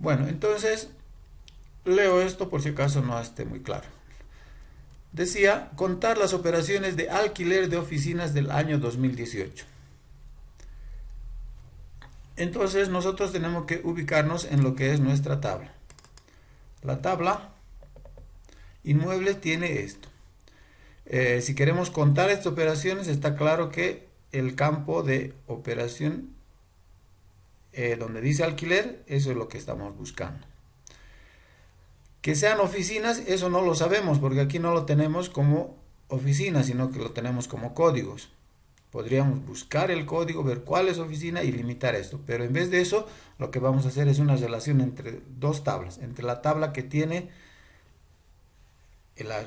Bueno, entonces leo esto por si acaso no esté muy claro. Decía, contar las operaciones de alquiler de oficinas del año 2018. Entonces nosotros tenemos que ubicarnos en lo que es nuestra tabla. La tabla inmuebles tiene esto. Si queremos contar estas operaciones, está claro que el campo de operación donde dice alquiler, eso es lo que estamos buscando. Que sean oficinas, eso no lo sabemos porque aquí no lo tenemos como oficinas, sino que lo tenemos como códigos. Podríamos buscar el código, ver cuál es oficina y limitar esto. Pero en vez de eso, lo que vamos a hacer es una relación entre dos tablas. Entre la tabla que tiene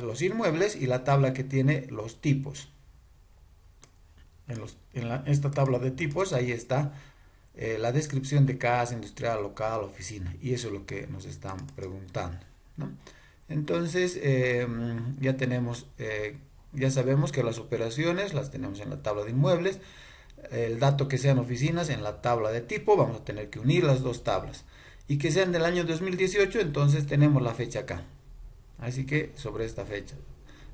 los inmuebles y la tabla que tiene los tipos. Esta tabla de tipos, ahí está la descripción de casa, industrial, local, oficina. Y eso es lo que nos están preguntando, ¿no? Entonces, ya tenemos, ya sabemos que las operaciones las tenemos en la tabla de inmuebles. El dato que sean oficinas en la tabla de tipo, vamos a tener que unir las dos tablas. Y que sean del año 2018, entonces tenemos la fecha acá. Así que sobre esta fecha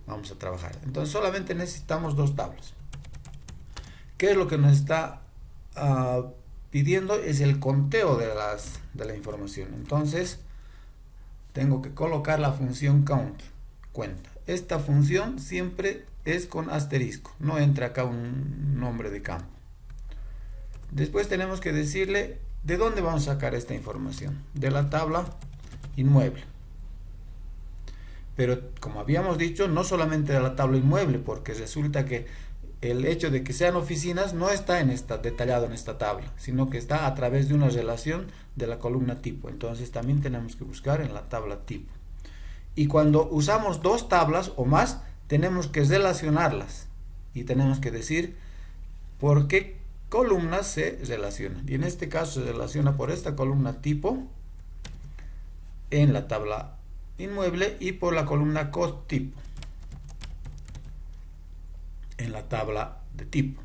vamos a trabajar. Entonces solamente necesitamos dos tablas. ¿Qué es lo que nos está pidiendo? Es el conteo de la información. Entonces tengo que colocar la función count, cuenta. Esta función siempre es con asterisco, no entra acá un nombre de campo. Después tenemos que decirle de dónde vamos a sacar esta información. De la tabla inmueble. Pero como habíamos dicho, no solamente de la tabla inmueble, porque resulta que el hecho de que sean oficinas no está detallado en esta tabla, sino que está a través de una relación de la columna tipo. Entonces también tenemos que buscar en la tabla tipo. Y cuando usamos dos tablas o más, tenemos que relacionarlas. Y tenemos que decir por qué columnas se relacionan. Y en este caso se relaciona por esta columna tipo en la tabla inmueble y por la columna cotipo en la tabla de tipo.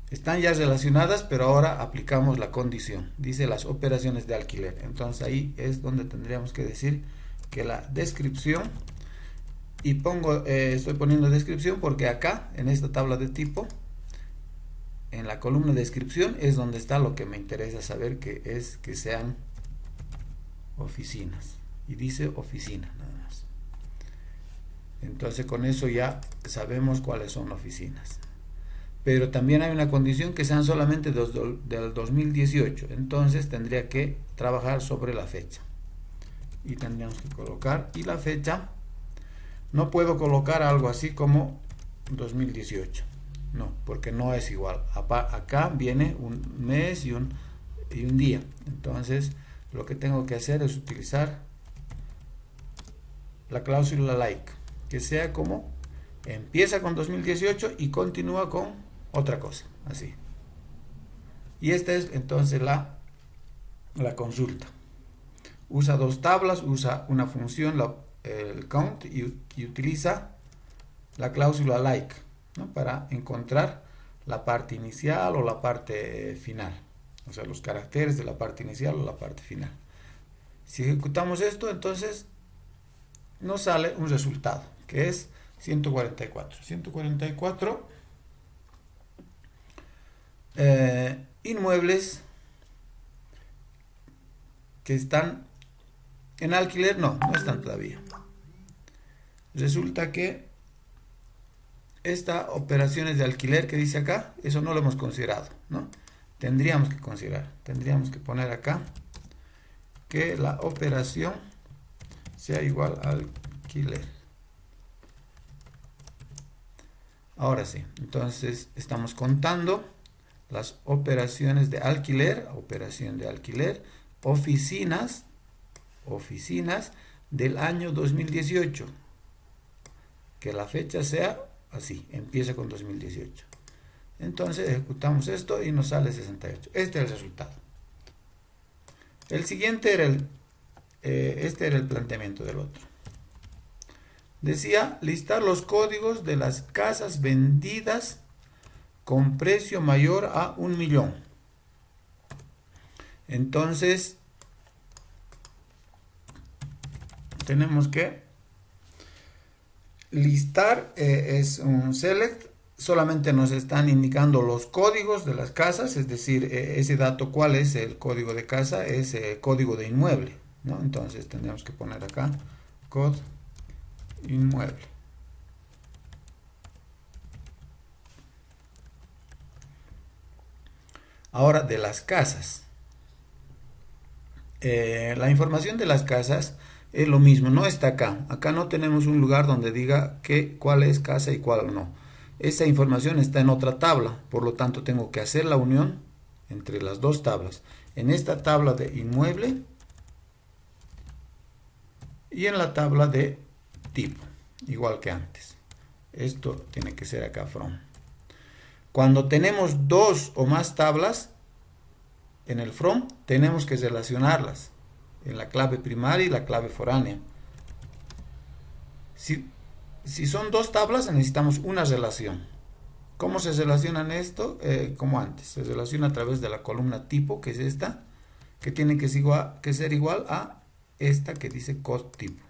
Están ya relacionadas, pero ahora aplicamos la condición. Dice las operaciones de alquiler. Entonces ahí es donde tendríamos que decir que la descripción, y estoy poniendo descripción porque acá en esta tabla de tipo, en la columna de descripción es donde está lo que me interesa saber, que es que sean oficinas. Y dice oficina nada más. Entonces con eso ya sabemos cuáles son oficinas. Pero también hay una condición que sean solamente del 2018. Entonces tendría que trabajar sobre la fecha. Y tendríamos que colocar, y la fecha, no puedo colocar algo así como 2018. No, porque no es igual. Acá viene un mes y un día. Entonces lo que tengo que hacer es utilizar la cláusula like, que sea como empieza con 2018 y continúa con otra cosa, así. Y esta es entonces la consulta. Usa dos tablas, usa una función, el count, y utiliza la cláusula like, ¿no? Para encontrar la parte inicial o la parte final, o sea, los caracteres de la parte inicial o la parte final. Si ejecutamos esto, entonces nos sale un resultado, que es 144. 144 inmuebles que están en alquiler. No están todavía. Resulta que estas operaciones de alquiler que dice acá, eso no lo hemos considerado, ¿no? Tendríamos que considerar, tendríamos que poner acá que la operación sea igual al alquiler. Ahora sí, entonces estamos contando las operaciones de alquiler, operación de alquiler, oficinas del año 2018. Que la fecha sea así, empieza con 2018. Entonces ejecutamos esto y nos sale 68. Este es el resultado. El siguiente era este era el planteamiento del otro. Decía listar los códigos de las casas vendidas con precio mayor a 1 millón. Entonces tenemos que listar, es un select, solamente nos están indicando los códigos de las casas, es decir, ese dato, cuál es el código de casa, es el código de inmueble, ¿no? Entonces tendremos que poner acá, code inmueble. Ahora, de las casas. La información de las casas es lo mismo, no está acá. Acá no tenemos un lugar donde diga cuál es casa y cuál no. Esa información está en otra tabla, por lo tanto tengo que hacer la unión entre las dos tablas. En esta tabla de inmueble y en la tabla de tipo, igual que antes. Esto tiene que ser acá from. Cuando tenemos dos o más tablas, en el from tenemos que relacionarlas en la clave primaria y la clave foránea. Si son dos tablas, necesitamos una relación. ¿Cómo se relacionan esto? Como antes, se relaciona a través de la columna tipo, que es esta, que tiene que ser igual a esta que dice code tipo.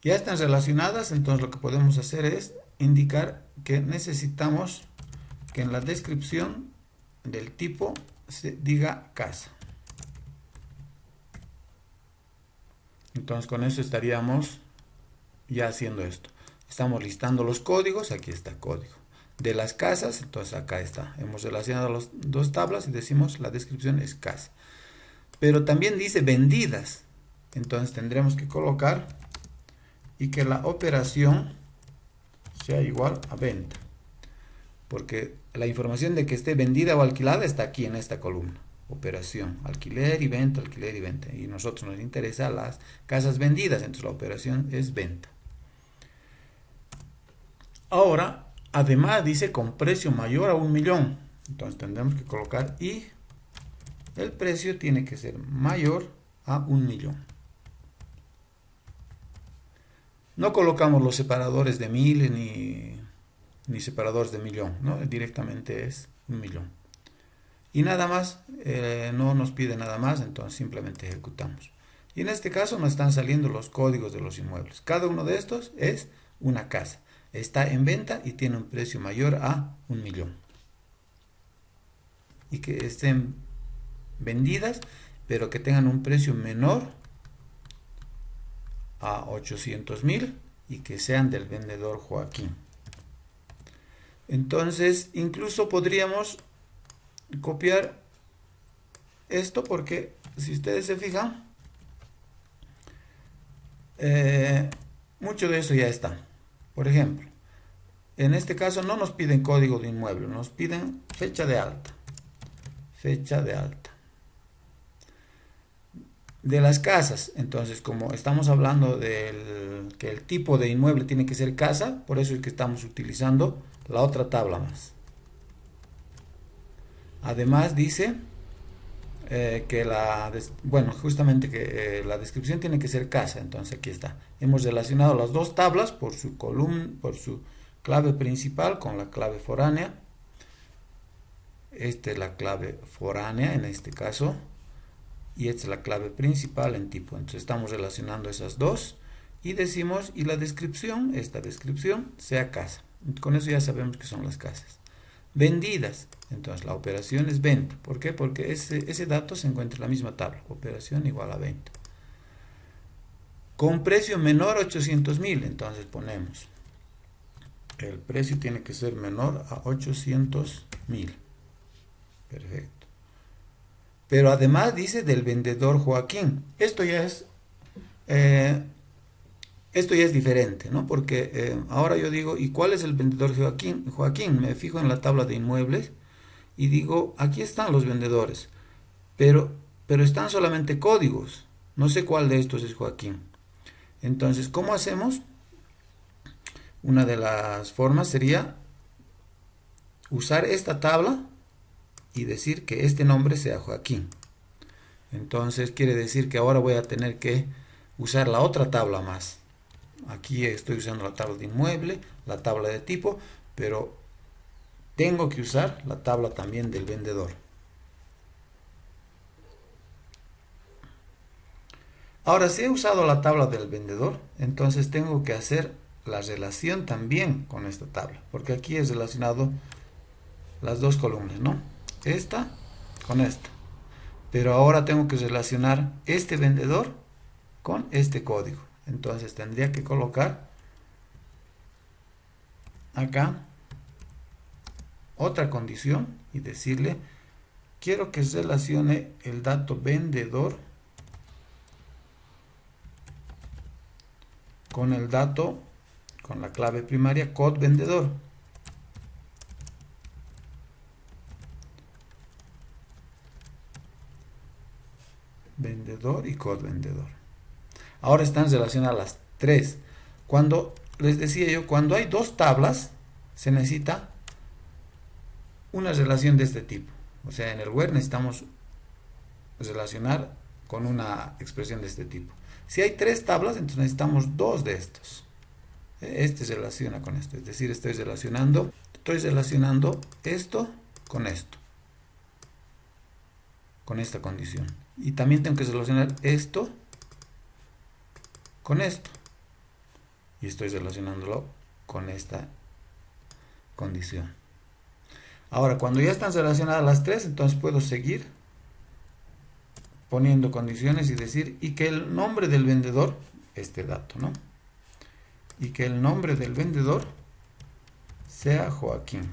Ya están relacionadas, entonces lo que podemos hacer es indicar que necesitamos que en la descripción del tipo se diga casa. Entonces con eso estaríamos ya haciendo esto. Estamos listando los códigos, aquí está código. De las casas, entonces acá está. Hemos relacionado las dos tablas y decimos la descripción es casa. Pero también dice vendidas. Entonces tendremos que colocar y que la operación sea igual a venta. Porque la información de que esté vendida o alquilada está aquí en esta columna. Operación, alquiler y venta, alquiler y venta. Y a nosotros nos interesa las casas vendidas, entonces la operación es venta. Ahora, además dice con precio mayor a 1.000.000. Entonces tendremos que colocar y el precio tiene que ser mayor a 1.000.000. No colocamos los separadores de 1.000 ni separadores de 1.000.000, ¿no? Directamente es 1.000.000. Y nada más, no nos pide nada más, entonces simplemente ejecutamos. Y en este caso nos están saliendo los códigos de los inmuebles. Cada uno de estos es una casa. Está en venta y tiene un precio mayor a 1.000.000. Y que estén vendidas, pero que tengan un precio menor a 800.000 y que sean del vendedor Joaquín. Entonces, incluso podríamos copiar esto porque si ustedes se fijan, mucho de eso ya está. Por ejemplo, en este caso no nos piden código de inmueble, nos piden fecha de alta. Fecha de alta. De las casas, entonces como estamos hablando del que el tipo de inmueble tiene que ser casa, por eso es que estamos utilizando la otra tabla más. Además dice que justamente que la descripción tiene que ser casa, entonces aquí está. Hemos relacionado las dos tablas por su columna, por su clave principal con la clave foránea. Esta es la clave foránea en este caso. Y esta es la clave principal en tipo. Entonces estamos relacionando esas dos y decimos, y la descripción, esta descripción, sea casa. Con eso ya sabemos que son las casas. Vendidas, entonces la operación es venta. ¿Por qué? Porque ese dato se encuentra en la misma tabla. Operación igual a venta. Con precio menor a 800.000, entonces ponemos, el precio tiene que ser menor a 800.000. Perfecto. Pero además dice del vendedor Joaquín. Esto ya es diferente, ¿no? Porque ahora yo digo, ¿y cuál es el vendedor Joaquín? Joaquín, me fijo en la tabla de inmuebles y digo, aquí están los vendedores, pero están solamente códigos. No sé cuál de estos es Joaquín. Entonces, ¿cómo hacemos? Una de las formas sería usar esta tabla y decir que este nombre sea Joaquín. Entonces quiere decir que ahora voy a tener que usar la otra tabla más. Aquí estoy usando la tabla de inmueble, la tabla de tipo, pero tengo que usar la tabla también del vendedor. Ahora, si he usado la tabla del vendedor, entonces tengo que hacer la relación también con esta tabla, porque aquí es relacionado las dos columnas, ¿no? Esta con esta. Pero ahora tengo que relacionar este vendedor con este código. Entonces tendría que colocar acá otra condición y decirle, quiero que se relacione el dato vendedor con el dato, con la clave primaria code vendedor. Vendedor y code vendedor. Ahora están relacionadas las tres. Cuando les decía yo, cuando hay dos tablas, se necesita una relación de este tipo. O sea, en el where necesitamos relacionar con una expresión de este tipo. Si hay tres tablas, entonces necesitamos dos de estos. Este se relaciona con esto. Es decir, estoy relacionando esto, con esta condición. Y también tengo que relacionar esto con esto. Y estoy relacionándolo con esta condición. Ahora, cuando ya están relacionadas las tres, entonces puedo seguir poniendo condiciones y decir, y que el nombre del vendedor, este dato, ¿no? Y que el nombre del vendedor sea Joaquín.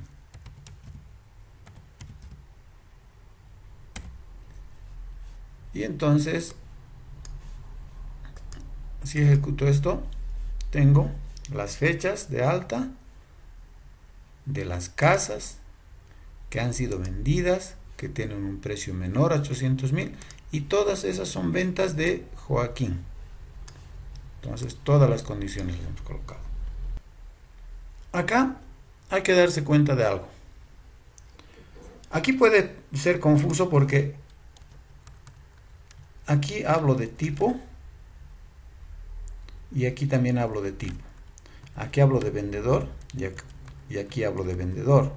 Y entonces, si ejecuto esto, tengo las fechas de alta de las casas que han sido vendidas, que tienen un precio menor a 800.000, y todas esas son ventas de Joaquín. Entonces todas las condiciones las hemos colocado. Acá hay que darse cuenta de algo. Aquí puede ser confuso porque aquí hablo de tipo y aquí también hablo de tipo. Aquí hablo de vendedor y aquí hablo de vendedor.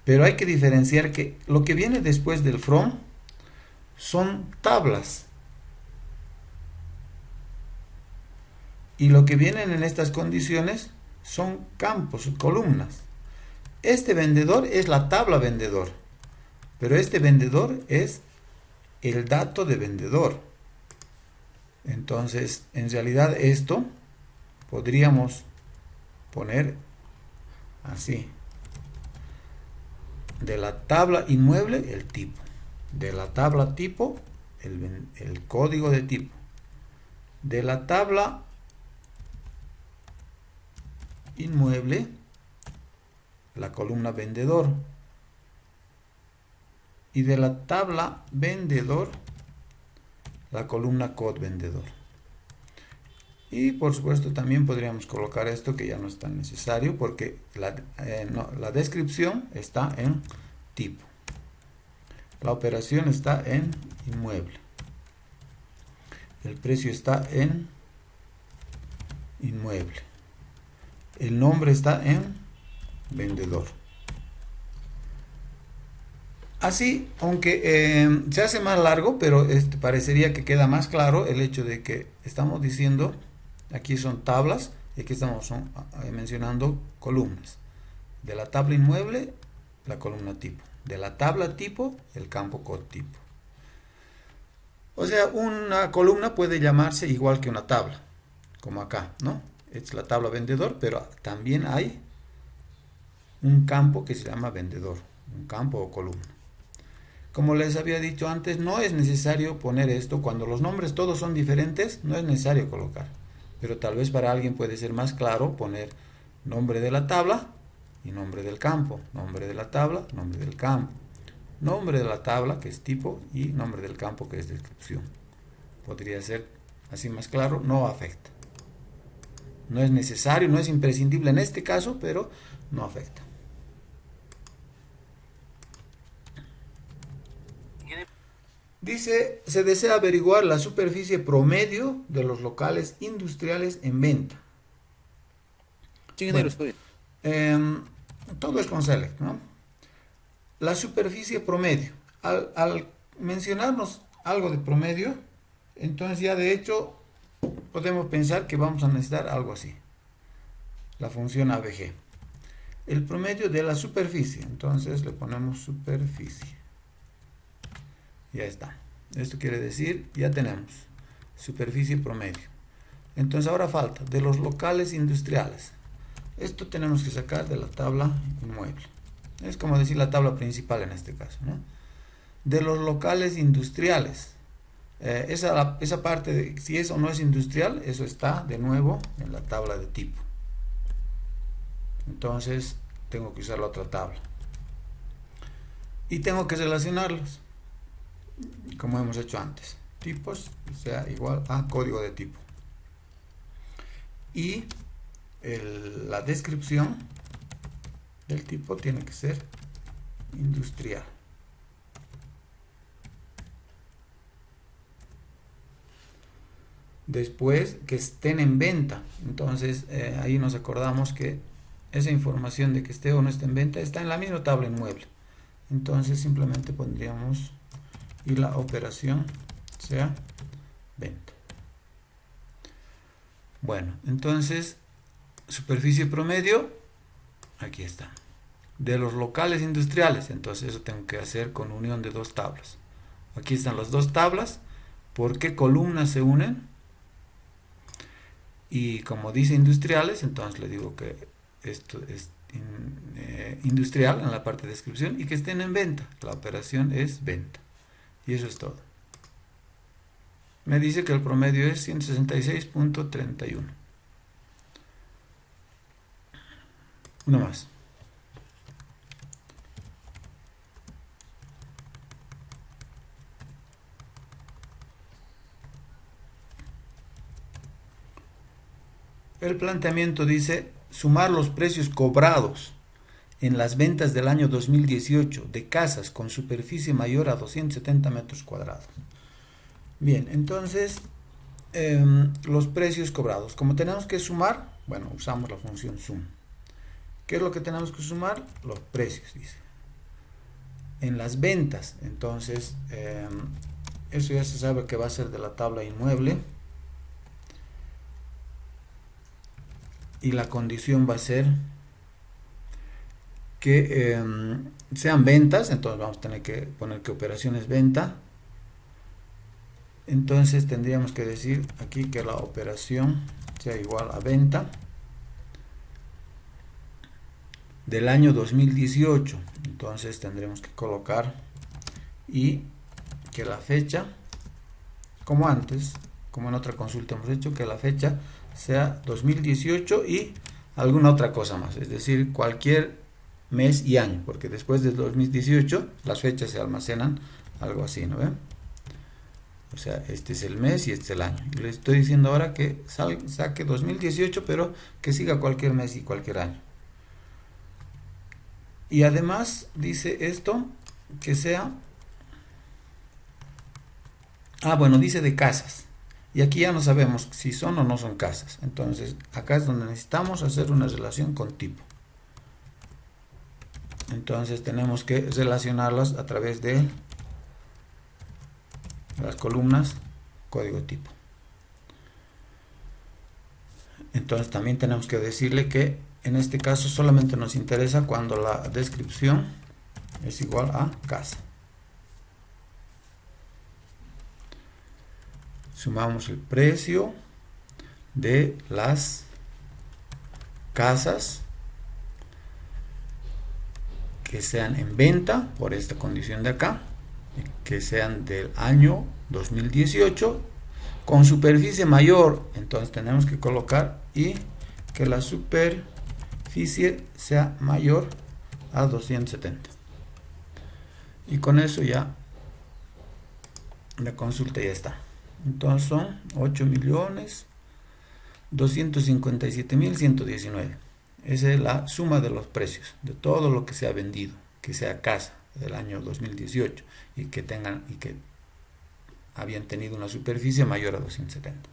Pero hay que diferenciar que lo que viene después del from son tablas. Y lo que vienen en estas condiciones son campos, columnas. Este vendedor es la tabla vendedor, pero este vendedor es el dato de vendedor. Entonces, en realidad esto podríamos poner así. De la tabla inmueble, el tipo. De la tabla tipo, el código de tipo. De la tabla inmueble, la columna vendedor. Y de la tabla vendedor, la columna code vendedor. Y por supuesto también podríamos colocar esto, que ya no es tan necesario porque la descripción está en tipo. La operación está en inmueble. El precio está en inmueble. El nombre está en vendedor. Así, aunque se hace más largo, pero parecería que queda más claro el hecho de que estamos diciendo, aquí son tablas y aquí estamos mencionando columnas. De la tabla inmueble, la columna tipo. De la tabla tipo, el campo code tipo. O sea, una columna puede llamarse igual que una tabla, como acá, ¿no? Es la tabla vendedor, pero también hay un campo que se llama vendedor, un campo o columna. Como les había dicho antes, no es necesario poner esto. Cuando los nombres todos son diferentes, no es necesario colocar. Pero tal vez para alguien puede ser más claro poner nombre de la tabla y nombre del campo. Nombre de la tabla, nombre del campo. Nombre de la tabla, que es tipo, y nombre del campo, que es descripción. Podría ser así más claro, no afecta. No es necesario, no es imprescindible en este caso, pero no afecta. Dice, se desea averiguar la superficie promedio de los locales industriales en venta. Bueno, todo es con select, ¿no? La superficie promedio. Al mencionarnos algo de promedio, Entonces ya de hecho podemos pensar que vamos a necesitar algo así, la función ABG. El promedio de la superficie, entonces le ponemos superficie. Ya está. Esto quiere decir, ya tenemos superficie promedio. Entonces ahora falta de los locales industriales. Esto tenemos que sacar de la tabla inmueble. Es como decir la tabla principal en este caso, ¿no? De los locales industriales. Esa parte, de si es o no es industrial, eso está de nuevo en la tabla de tipo. Entonces tengo que usar la otra tabla. Y tengo que relacionarlos, como hemos hecho antes. Tipos, sea igual a código de tipo. Y la descripción del tipo tiene que ser industrial. Después que estén en venta, entonces ahí nos acordamos que esa información de que esté o no esté en venta está en la misma tabla inmueble. Entonces simplemente pondríamos y la operación sea venta. Bueno, entonces superficie promedio, aquí está. De los locales industriales, entonces eso tengo que hacer con unión de dos tablas. Aquí están las dos tablas. ¿Por qué columnas se unen? Y como dice industriales, entonces le digo que esto es industrial en la parte de descripción y que estén en venta. La operación es venta. Y eso es todo. Me dice que el promedio es 166.31. Uno más. El planteamiento dice sumar los precios cobrados en las ventas del año 2018 de casas con superficie mayor a 270 metros cuadrados. Bien, entonces los precios cobrados. Como tenemos que sumar, bueno, usamos la función sum. ¿Qué es lo que tenemos que sumar? Los precios, dice. En las ventas, entonces eso ya se sabe que va a ser de la tabla inmueble. Y la condición va a ser que sean ventas, entonces vamos a tener que poner que operación es venta. Entonces tendríamos que decir aquí que la operación sea igual a venta del año 2018. Entonces tendremos que colocar y que la fecha, como antes, como en otra consulta hemos hecho, que la fecha sea 2018 y alguna otra cosa más, es decir, cualquier mes y año, porque después del 2018 las fechas se almacenan, algo así, ¿no ven? O sea, este es el mes y este es el año. Y le estoy diciendo ahora que saque 2018, pero que siga cualquier mes y cualquier año. Y además dice esto, que sea... bueno, dice de casas. Y aquí ya no sabemos si son o no son casas. Entonces, acá es donde necesitamos hacer una relación con tipo. Entonces, tenemos que relacionarlas a través de las columnas código tipo. Entonces, también tenemos que decirle que en este caso solamente nos interesa cuando la descripción es igual a casa. Sumamos el precio de las casas que sean en venta por esta condición de acá, que sean del año 2018 con superficie mayor, entonces tenemos que colocar y que la superficie sea mayor a 270. Y con eso ya la consulta ya está. Entonces son 8.257.119. Esa es la suma de los precios de todo lo que se ha vendido, que sea casa del año 2018 y que habían tenido una superficie mayor a 270.